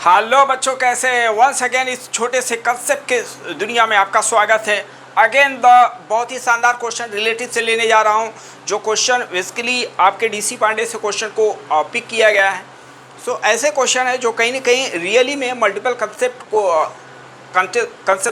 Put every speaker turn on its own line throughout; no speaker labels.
Hello बच्चों, कैसे हैं? वंस अगेन इस छोटे से कंसेप्ट के दुनिया में आपका स्वागत है। अगेन द बहुत ही शानदार क्वेश्चन रिलेटेड से लेने जा रहा हूं, जो क्वेश्चन बेसिकली आपके डीसी पांडे से क्वेश्चन को पिक किया गया है। सो ऐसे क्वेश्चन है जो कहीं ना कहीं रियली में मल्टीपल कंसेप्ट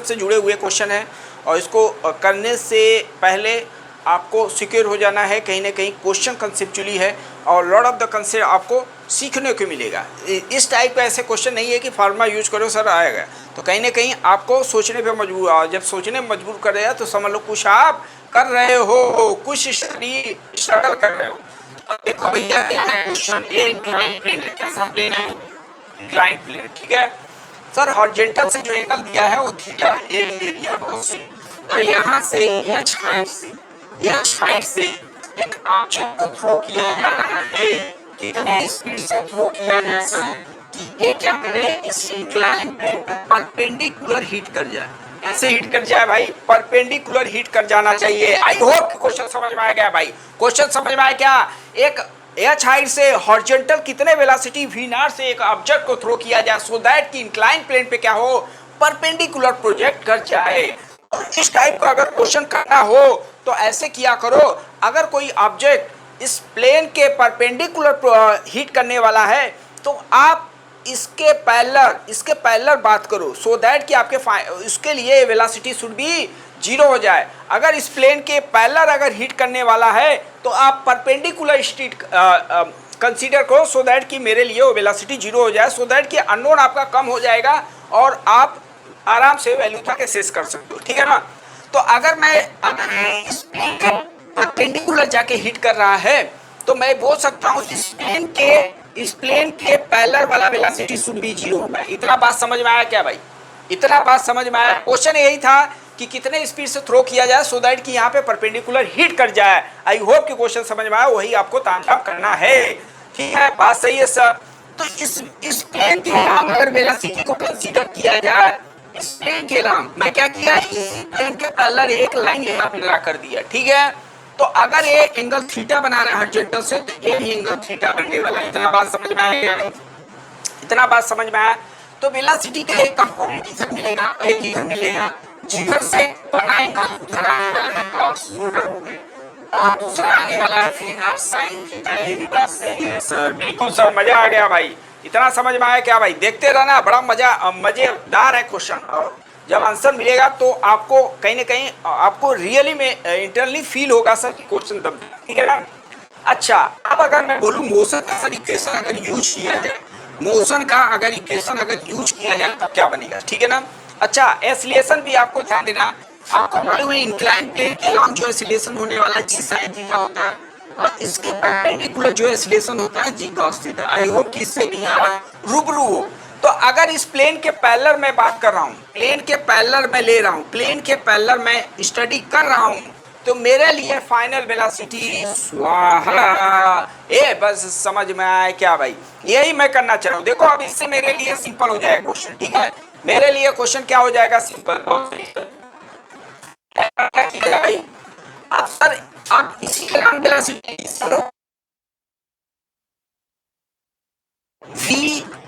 से जुड़े हुए क्वेश्चन है, और इसको करने से पहले आपको सिक्योर हो जाना है। कहीं ना कहीं क्वेश्चन कंसेप्चुअली है और लॉट ऑफ द कंसेप्ट आपको सीखने को मिलेगा। इस टाइप का ऐसे क्वेश्चन नहीं है कि फार्मूला यूज करो सर आएगा, तो कहीं ना कहीं आपको सोचने पे मजबूर, जब सोचने में मजबूर कर रहे हैं तो समझ लो कुछ आप कर रहे हो, कुछ स्ट्रगल कर रहे हो। देखो भैया, क्वेश्चन प्लेन है, इंक्लाइंड प्लेन, ठीक है सर। हॉरिजॉन्टल से जो एंगल दिया है वो थीटा ए ले दिया बहुत से, और यहाँ से एच हाइट से एक ऑब्जेक्ट को थ्रो किया है, कितने स्पीड से थ्रो किया है कि ये क्या करे, इस इंक्लाइन प्लेन पे परपेंडिकुलर हिट कर जाए। ऐसे हिट कर जाए भाई, परपेंडिकुलर हिट कर जाना चाहिए। आई होप क्वेश्चन समझ में आ गया भाई। क्वेश्चन समझ में आया क्या? एक एच हाइट से हॉरिजॉन्टल कितने वेलोसिटी वी नॉट से एक ऑब्जेक्ट को थ्रो किया जाए, सो दैट कि इंक्लाइन प्लेन पे क्या हो, परपेंडिकुलर प्रोजेक्ट कर जाए। इस टाइप का अगर क्वेश्चन करना हो तो ऐसे किया करो, अगर कोई ऑब्जेक्ट इस प्लेन के परपेंडिकुलर हिट करने वाला है तो आप इसके पैरेलल बात करो, सो दैट कि आपके इसके लिए वेलोसिटी शुड बी जीरो हो जाए। अगर इस प्लेन के पैरेलल अगर हिट करने वाला है तो आप परपेंडिकुलर स्ट्रीट कंसीडर करो, सो दैट कि मेरे लिए वो वेलोसिटी जीरो हो जाए, सो दैट कि अननोन आपका कम हो जाएगा और आप आराम से वैल्यू तक एक्सेस कर सकते हो, ठीक है ना। तो अगर मैं परपेंडिकुलर जाके हिट कर रहा है तो मैं बोल सकता हूँ इस प्लेन के पैरेलल वाला वेलोसिटी शुड बी जीरो होगा। इतना बात समझ में आया क्या भाई? इतना बात समझ में आया। क्वेश्चन यही था कि कितने स्पीड से थ्रो किया जाए सो दैट कि यहाँ पे परपेंडिकुलर हिट कर जाए। आई होप कि क्वेश्चन समझ में आया, वही आपको तामझाम करना है, ठीक है। बात सही है सर। तो इस प्लेन के अगर वेलोसिटी को कंसीडर किया जाए, इस प्लेन के मैं क्या किया, इस प्लेन के पैरेलल एक लाइन यहाँ पे ड्रा कर दिया, ठीक है। तो अगर ये एंगल थीटा बना रहा है हॉरिजॉन्टल से, तो ये भी एंगल थीटा बनने वाला है। इतना बात समझ में आया? इतना बात समझ में आया? तो वेलोसिटी का एक कंपोनेंट इधर मिलेगा, एक इधर मिलेगा, जिधर से बनाएगा उधर आएगा और दूसरा आने वाला है फिर आप साइन थीटा। सर बिल्कुल सर, मजा आ गया भाई। इतना समझ में आया क्या भाई? देखते रहना, बड़ा मजेदार है क्वेश्चन। जब आंसर मिलेगा तो आपको कहीं ना कहीं आपको रियली में इंटरनली फील होगा सर कि क्वेश्चन दम, ठीक है ना। अच्छा, अब अगर मैं बोलूं मोशन का इक्वेशन अगर यूज किया जाए, मोशन का अगर इक्वेशन अगर यूज किया जाए तो क्या बनेगा, ठीक है ना। अच्छा, एसिलेशन भी आपको ध्यान देना। आपको मालूम है इंक्लाइन प्लेन के लॉन्ग जो एसिलेशन होने वाला है जी साइन थीटा होता है, और इसके परपेंडिकुलर जो एसिलेशन होता है जी कॉस थीटा। आई होप कि इससे भी रूबरू हो। तो अगर इस प्लेन के पैरेलल में बात कर रहा हूँ, प्लेन के पैरेलल में ले रहा हूँ, प्लेन के पैरेलल में स्टडी कर रहा हूँ, तो मेरे लिए फाइनल वेलोसिटी स्वाहा। ए बस समझ में आया क्या भाई? यही मैं करना चाह रहा हूँ। देखो अब इससे मेरे लिए सिंपल हो जाएगा क्वेश्चन, ठीक है। मेरे लिए क्वेश्चन क्या हो जाएगा? सिंपल। भाई आप सर, आप इसी के नाम वेलोसिटी v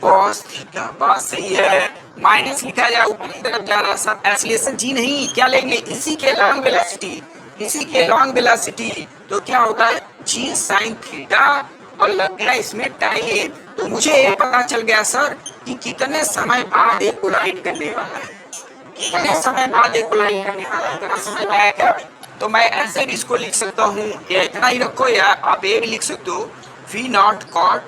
cos थीटा, बात सही है। माइनस लिखा जाए ऊपर की तरफ जा रहा सर, एसिलेशन जी नहीं, क्या लेंगे इसी के लॉन्ग वेलोसिटी, इसी के लॉन्ग वेलोसिटी, तो क्या होता है जी साइन थीटा, और लग गया इसमें टाइम। तो मुझे ये पता चल गया सर कि कितने समय बाद ये कोलाइड करने वाला है, कितने समय बाद ये कोलाइड करने वाला है। इतना समय आया क्या? तो मैं ऐसे भी इसको लिख सकता हूँ, या इतना ही रखो, या आप ये भी लिख सकते हो v नॉट कॉट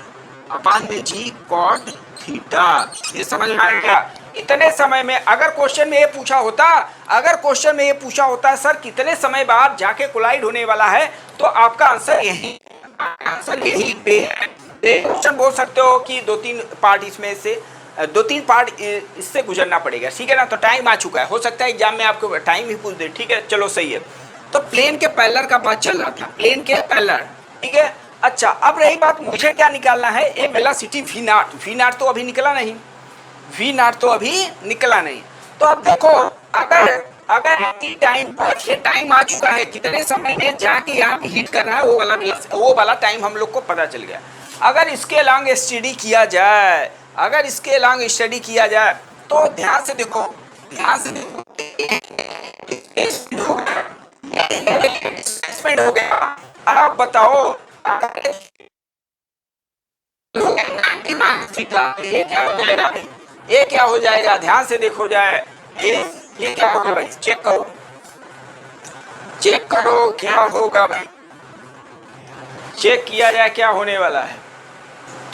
अपान में जी कॉट थीटा। ये समझ में आ गया? इतने समय में अगर क्वेश्चन में ये पूछा होता, अगर क्वेश्चन में ये पूछा होता है सर कितने समय बाद जाके कोलाइड होने वाला है, तो आपका आंसर यही पे है। क्वेश्चन बोल सकते हो कि दो तीन पार्ट इससे गुजरना पड़ेगा, ठीक है ना। तो टाइम आ चुका है, हो सकता है एग्जाम में आपको टाइम ही पूछ दे, ठीक है। चलो सही है। तो प्लेन के पैरेलल का बात चल रहा था, प्लेन के पैरेलल, ठीक है। अच्छा, अब रही बात मुझे क्या निकालना है, ये वेलोसिटी वी नॉट तो अभी निकला नहीं, तो अब देखो अगर टाइम आ चुका है, कितने समय में जाके यहाँ हिट कर रहा है वो वाला टाइम हम लोग को पता चल गया। अगर इसके लॉन्ग स्टडी किया जाए, अगर इसके लॉन्ग स्टडी किया जाए तो ध्यान से देखो, ध्यान से देखो, हो गया। अब बताओ ये क्या हो जाएगा, ध्यान से देखो जाए, ये क्या होगा भाई, चेक करो, चेक करो क्या होगा भाई, चेक किया जाए क्या होने वाला है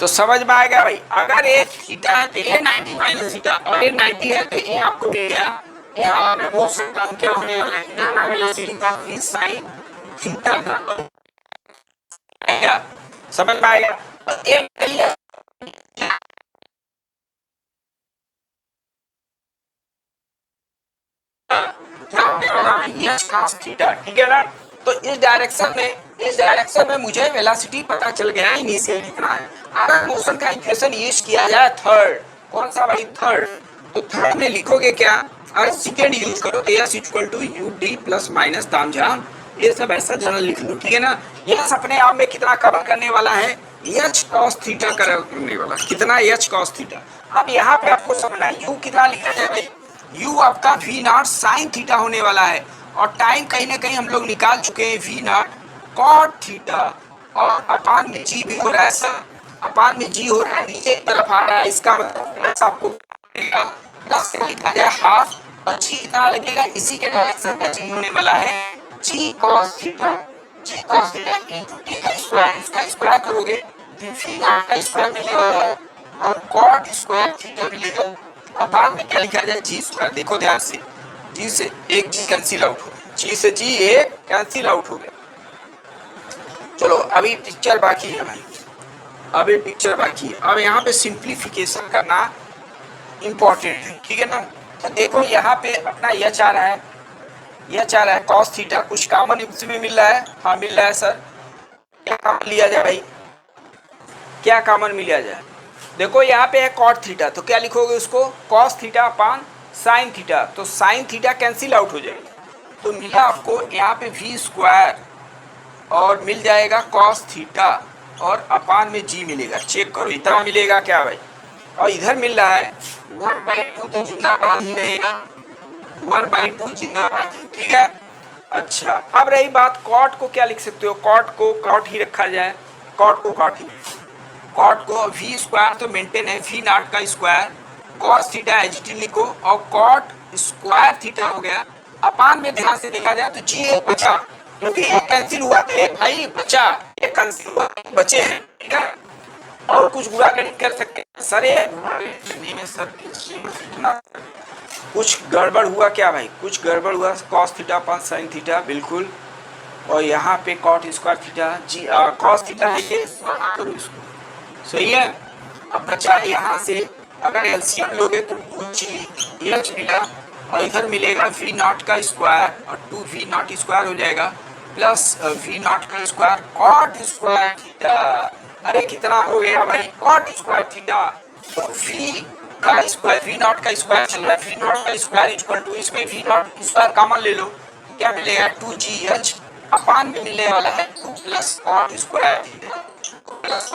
तो समझ में आएगा भाई। अगर ये थीटा है तो ये 90 माइनस थीटा और ये 90 है तो ये आपको दे दिया, यहाँ पे वो टर्म क्या होने वाला है, वेलोसिटी का साइन थीटा आएगा, समझ में आएगा। एक ठीक है ना। तो इस डायरेक्शन में मुझे वेलोसिटी पता चल गया इनिशियल कितना है। अगर मोशन का इक्वेशन यूज किया जाए थर्ड, कौन सा भाई, थर्ड, तो थर्ड में लिखोगे क्या, अगर सेकेंड यूज करो तो S equal to u d plus minus तामझाम, ये सब ऐसा जनरल लिख लो, ठीक है ना। यस अपने आप में कितना कवर करने वाला है, एच कॉस थीटा करने वाला, कितना, एच कॉस थीटा। अब यहाँ पे आपको समझना है यू कितना लिखा जाए भाई, यू आपका वी नॉट साइन थीटा होने वाला है, और टाइम कहीं ना कहीं हम लोग निकाल चुके हैं, वी नॉट कॉट थीटा, और अपान में जी भी हो रहा है सर, अपान में जी हो रहा है, नीचे की तरफ आ रहा है, इसका मतलब आपको प्लस लिखा जाए हाफ, और जी कितना लगेगा, इसी के डायरेक्शन में जी होने वाला है, जी कॉस थीटा, जी कॉस थीटा इनटू टी का स्क्वायर, इसका स्क्वायर करोगे तो वी नॉट का स्क्वायर मिलेगा और कॉट स्क्वायर थीटा मिलेगा। अब बाद में क्या लिखा जाए, जी स्क्वायर, देखो ध्यान से, जी से एक जी कैंसिल आउट हो गया, जी से जी एक कैंसिल आउट हो गया। चलो अभी पिक्चर बाकी है भाई, अभी पिक्चर बाकी है, अब यहाँ पे सिंप्लीफिकेशन करना इंपॉर्टेंट है, ठीक है ना। तो देखो यहाँ पे अपना यह चाह रहा है, यह चाह रहा है कॉस थीटा, कुछ कॉमन इसमें मिल रहा है, हाँ मिल रहा है सर, क्या कॉमन लिया जाए भाई, क्या कॉमन मिला जाए, देखो यहाँ पे है कॉट थीटा, तो क्या लिखोगे उसको, cos theta upon sine theta, तो साइन थीटा कैंसिल आउट हो जाएगा, तो मिला आपको यहाँ पे वी स्क्वायर और मिल जाएगा कॉस थीटा और अपान में जी मिलेगा, चेक करो इतना मिलेगा क्या भाई, और इधर मिल रहा है 1/2 तो जिंदाबाद ही रहेगा, 1/2 जिंदाबाद, ठीक है। अच्छा अब रही बात कॉट को क्या लिख सकते हो, कॉट को कॉट ही रखा जाए, कॉट को कॉट ही, कॉट को वी स्क्वायर तो मेंटेन है, वी नॉट का स्क्वायर कॉस थीटा एचटी लिखो, और कॉट स्क्वायर थीटा हो गया, अपान में ध्यान से देखा जाए तो जी एक बचा, क्योंकि एक कैंसिल हुआ तो एक भाई बचा, एक कैंसिल हुआ बचे हैं, ठीक है। और कुछ गुणा कर सकते हैं सर, ये सर कुछ गड़बड़ हुआ क्या भाई, कुछ गड़बड़ हुआ, cos theta upon sine theta बिल्कुल, और यहाँ पे कॉट स्क्वायर थीटा जी कॉस थीटा है, ये करो इसको, सही है। अब बचा यहाँ से अगर एलसीएम लोगे तो एच मिला, और इधर मिलेगा वी नॉट का स्क्वायर और 2 वी नॉट स्क्वायर हो जाएगा प्लस वी नॉट का स्क्वायर कॉट स्क्वायर थीटा, अरे कितना हो गया भाई, कॉट स्क्वायर थीटा, तो वी का स्क्वायर, वी नॉट का स्क्वायर चल रहा है, वी नॉट का स्क्वायर इक्वल टू, इसमें वी नॉट स्क्वायर कॉमन ले लो, क्या मिलेगा 2gh अपान में मिलने वाला है 2 plus cot square theta plus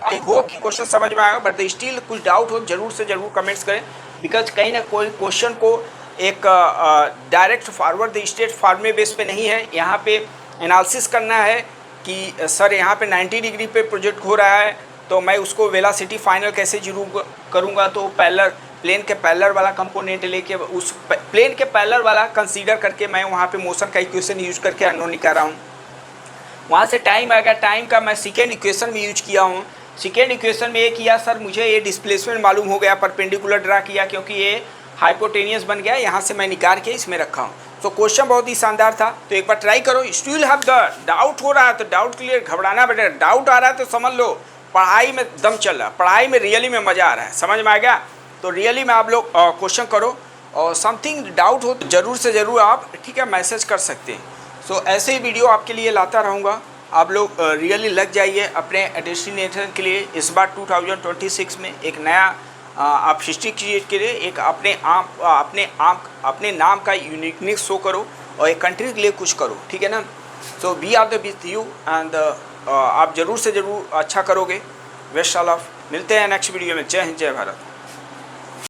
I hope कि क्वेश्चन समझ में आएगा, बट स्टिल कुछ डाउट हो जरूर से जरूर कमेंट्स करें, बिकॉज कहीं ना कोई क्वेश्चन को एक डायरेक्ट फॉरवर्ड स्टेट फॉर्मे बेस पे नहीं है, यहाँ पे एनालिसिस करना है कि सर यहाँ पे 90 डिग्री पे प्रोजेक्ट हो रहा है, तो मैं उसको वेलोसिटी फाइनल कैसे जरूर करूँगा, तो पैरेलल प्लेन के पैरेलल वाला कंपोनेंट लेके उस प्लेन के पैरेलल वाला कंसीडर करके मैं वहाँ पे मोशन का इक्वेशन यूज करके अननोन निकाल रहा हूँ। वहाँ से टाइम आएगा, टाइम का मैं सेकेंड इक्वेशन में यूज किया हूँ, सेकेंड इक्वेशन में ये किया सर मुझे ये डिस्प्लेसमेंट मालूम हो गया, परपेंडिकुलर ड्रा किया क्योंकि ये हाइपोटेनियस बन गया, यहाँ से मैं निकाल के इसमें रखा हूँ। तो क्वेश्चन बहुत ही शानदार था, तो एक बार ट्राई करो। स्टिल हैव द डाउट हो रहा है तो डाउट क्लियर, घबराना बेटा, डाउट आ रहा है तो समझ लो पढ़ाई में दम चल रहा है, पढ़ाई में रियली में मज़ा आ रहा है, समझ में आ गया। तो रियली में आप लोग क्वेश्चन करो, और समथिंग डाउट हो तो ज़रूर से ज़रूर आप ठीक है मैसेज कर सकते हैं। सो ऐसे ही वीडियो आपके लिए लाता रहूँगा, आप लोग रियली लग जाइए अपने डेस्टिनेशन के लिए। इस बार 2026 में एक नया आप हिस्ट्री क्रिएट के लिए एक अपने नाम का यूनिकनेस शो करो और एक कंट्री के लिए कुछ करो, ठीक है ना। So we are the with you एंड आप ज़रूर से ज़रूर अच्छा करोगे। बेस्ट ऑल ऑफ, मिलते हैं नेक्स्ट वीडियो में। जय हिंद, जय भारत।